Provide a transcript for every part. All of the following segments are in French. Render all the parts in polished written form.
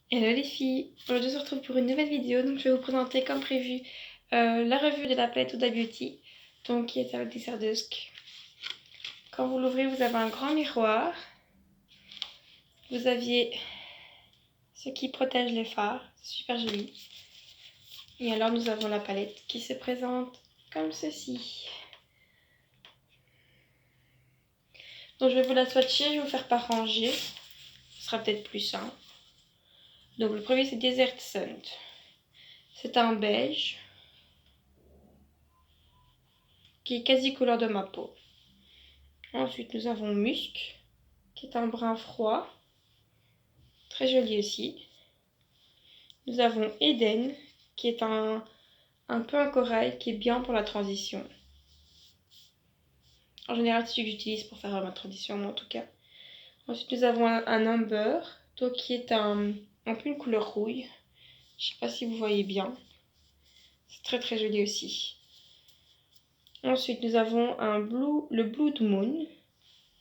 Hello les filles, aujourd'hui on se retrouve pour une nouvelle vidéo. Donc je vais vous présenter comme prévu la revue de la palette Huda Beauty, donc qui est avec des Serdesk. Quand vous l'ouvrez, vous avez un grand miroir, vous aviez ce qui protège les fards, c'est super joli. Et alors nous avons la palette qui se présente comme ceci. Donc je vais vous la swatcher, je vais vous faire par rangée, ce sera peut-être plus simple. Donc le premier c'est Desert Sun, c'est un beige qui est quasi couleur de ma peau. Ensuite nous avons Musc, qui est un brun froid, très joli aussi. Nous avons Eden, qui est un peu un corail, qui est bien pour la transition. En général, c'est celui que j'utilise pour faire ma transition, moi en tout cas. Ensuite, nous avons un Amber, donc qui est un peu une couleur rouille. Je ne sais pas si vous voyez bien. C'est très très joli aussi. Ensuite, nous avons le Blood Moon,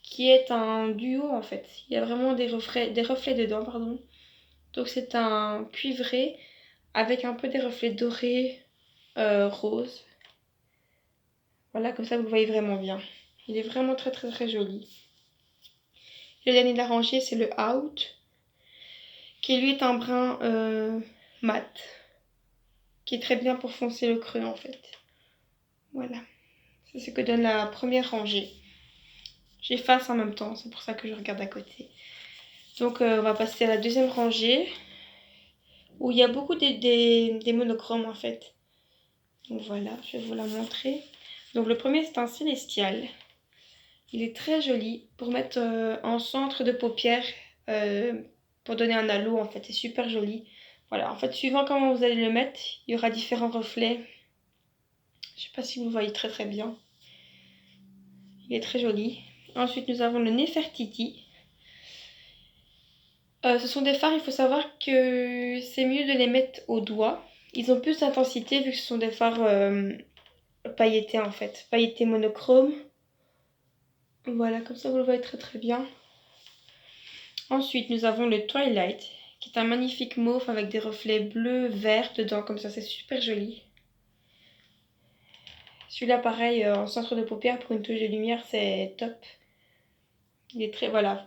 qui est un duo en fait. Il y a vraiment des reflets dedans, pardon. Donc c'est un cuivré avec un peu des reflets dorés, rose. Voilà, comme ça vous le voyez vraiment bien. Il est vraiment très très très joli. Le dernier de la rangée, c'est le Out, qui lui est un brun mat, qui est très bien pour foncer le creux en fait. Voilà, c'est ce que donne la première rangée. J'efface en même temps, c'est pour ça que je regarde à côté. Donc on va passer à la deuxième rangée, où il y a beaucoup des monochromes en fait. Donc voilà, je vais vous la montrer. Donc le premier c'est un Célestial. Il est très joli pour mettre en centre de paupière, pour donner un halo en fait, c'est super joli. Voilà, en fait suivant comment vous allez le mettre, il y aura différents reflets. Je sais pas si vous le voyez très très bien. Il est très joli. Ensuite nous avons le Nefertiti. Ce sont des fards, il faut savoir que c'est mieux de les mettre au doigt. Ils ont plus d'intensité vu que ce sont des fards pailletés en fait, pailletés monochrome. Voilà, comme ça vous le voyez très très bien. Ensuite, nous avons le Twilight, qui est un magnifique mauve avec des reflets bleus, verts dedans, comme ça, c'est super joli. Celui-là, pareil, en centre de paupière, pour une touche de lumière, c'est top. Il est très, voilà,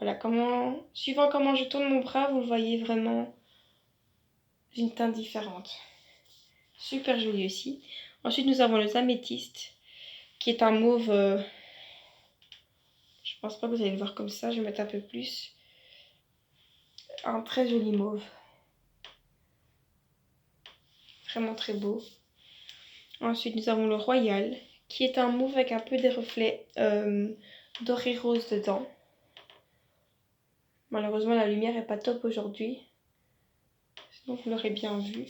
suivant comment je tourne mon bras, vous le voyez vraiment d'une teinte différente. Super joli aussi. Ensuite, nous avons le Améthyste, qui est un mauve, je pense pas que vous allez le voir comme ça, je vais mettre un peu plus. Un très joli mauve. Vraiment très beau. Ensuite, nous avons le Royal, qui est un mauve avec un peu des reflets doré rose dedans. Malheureusement, la lumière n'est pas top aujourd'hui. Sinon, vous l'aurez bien vu.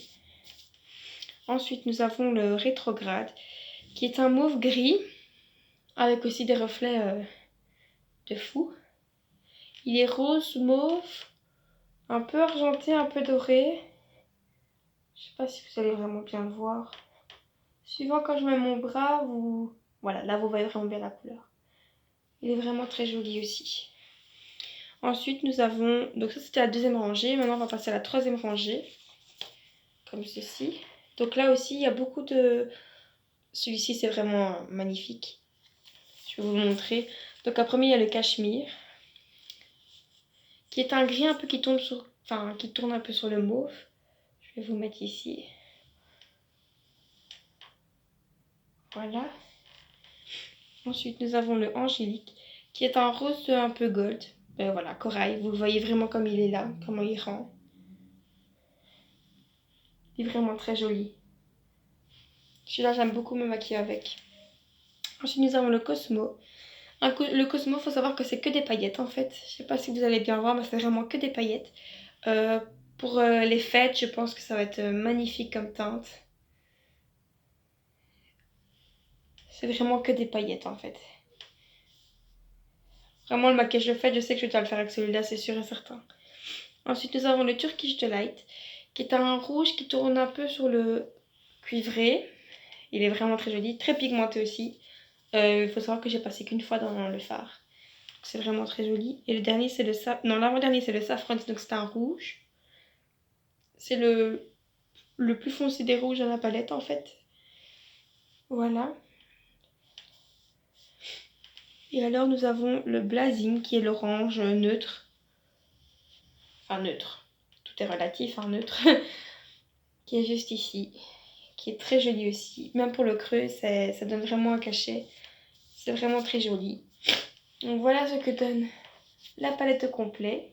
Ensuite, nous avons le Rétrograde, qui est un mauve gris, avec aussi des reflets de fou. Il est rose, mauve, un peu argenté, un peu doré. Je sais pas si vous allez vraiment bien le voir. Suivant quand je mets mon bras, voilà, là vous voyez vraiment bien la couleur. Il est vraiment très joli aussi. Ensuite, nous avons, donc ça c'était la deuxième rangée, maintenant on va passer à la troisième rangée, comme ceci. Donc là aussi, il y a beaucoup de... Celui-ci c'est vraiment magnifique, je vais vous le montrer. Donc en premier, il y a le Cachemire, qui est un gris un peu qui tourne qui tourne un peu sur le mauve. Je vais vous mettre ici. Voilà. Ensuite, nous avons le Angélique, qui est un rose un peu gold. Voilà, corail, vous le voyez vraiment comme il est là, comment il rend. Il est vraiment très joli. Celui-là, j'aime beaucoup me maquiller avec. Ensuite, nous avons le Cosmo. Le Cosmo, il faut savoir que c'est que des paillettes en fait. Je sais pas si vous allez bien voir, mais c'est vraiment que des paillettes. Euh, pour les fêtes, je pense que ça va être magnifique comme teinte. C'est vraiment que des paillettes en fait. Vraiment, le maquillage de fête, je sais que je dois le faire avec celui-là, c'est sûr et certain. Ensuite, nous avons le Turkish Delight, qui est un rouge qui tourne un peu sur le cuivré. Il est vraiment très joli, très pigmenté aussi. Il faut savoir que j'ai passé qu'une fois dans le fard. C'est vraiment très joli. Et le dernier, c'est le non, l'avant-dernier, c'est le Saffron, donc c'est un rouge. C'est le plus foncé des rouges dans la palette en fait. Voilà. Et alors nous avons le Blazing qui est l'orange neutre. Enfin neutre. Tout est relatif, hein, neutre. Qui est juste ici. Qui est très joli aussi. Même pour le creux, ça donne vraiment un cachet. C'est vraiment très joli. Donc voilà ce que donne la palette au complet.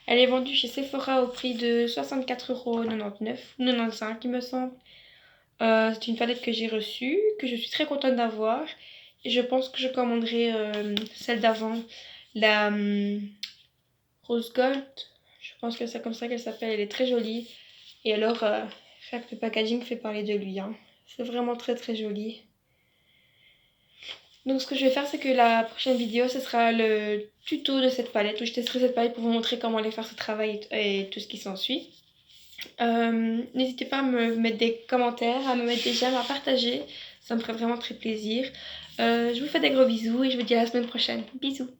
Elle est vendue chez Sephora au prix de 64,99 € ou 95 il me semble. C'est une palette que j'ai reçue, que je suis très contente d'avoir. Et je pense que je commanderai celle d'avant, la Rose Gold. Je pense que c'est comme ça qu'elle s'appelle, elle est très jolie. Et alors, rien que le packaging fait parler de lui, hein. C'est vraiment très très joli. Donc ce que je vais faire, c'est que la prochaine vidéo, ce sera le tuto de cette palette, où je testerai cette palette pour vous montrer comment aller faire ce travail et tout ce qui s'ensuit. N'hésitez pas à me mettre des commentaires, à me mettre des j'aime, à partager. Ça me ferait vraiment très plaisir. Je vous fais des gros bisous et je vous dis à la semaine prochaine. Bisous!